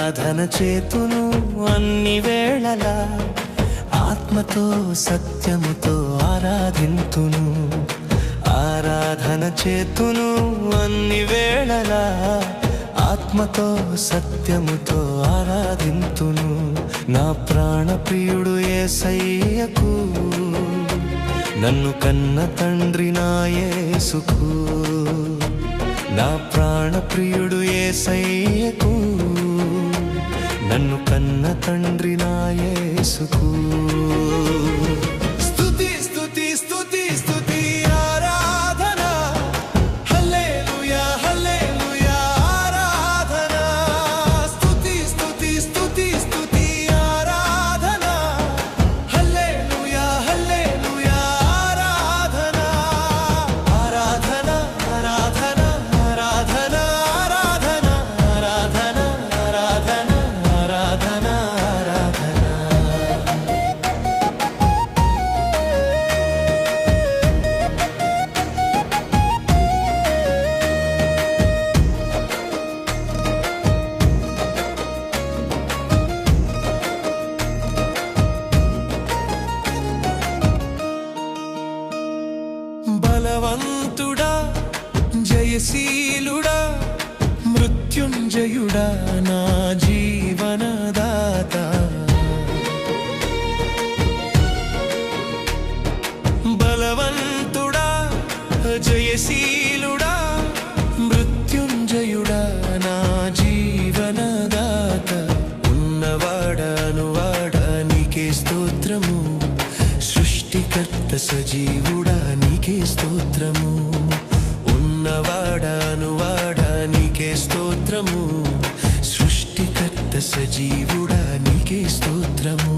ఆరాధన చేతును అన్ని వేళలా, ఆత్మతో సత్యముతో ఆరాధింతును. ఆరాధన చేతును అన్ని వేళలా, ఆత్మతో సత్యముతో ఆరాధింతును. నా ప్రాణప్రియుడు యేసయ్యకు, నన్ను కన్న తండ్రి నా యేసుకు. నా ప్రాణప్రియుడు యేసయ్యకు, నన్ను కన్న తండ్రి నా యేసుకు. స్తుతి స్తుతి స్తుతి స్తుతి ఆరాధన, హల్లెలూయా హల్లెలూయా ఆరాధన. స్తుతి స్తుతి స్తుతి స్తుతి ఆరాధన, హల్లెలూయా హల్లెలూయా ఆరాధన. ఆరాధన ఆరాధన ఆరాధన ఆరాధన ఆరాధన ఆరాధన ఆరాధన ఆరాధన. బలవంతుడా జయశీలుడా మృత్యుంజయుడా నా జీవనదాత. బలవంతుడా జయశీలుడా మృత్యుంజయుడా నా జీవనదాత. ఉన్నవాడానువాడా నీకే స్తోత్రము, సృష్టికర్త సజీవుడా నీకే స్తోత్రము. ఉన్నవాడానువాడా నీకే స్తోత్రము, సృష్టికర్త సజీవుడా నీకే స్తోత్రము.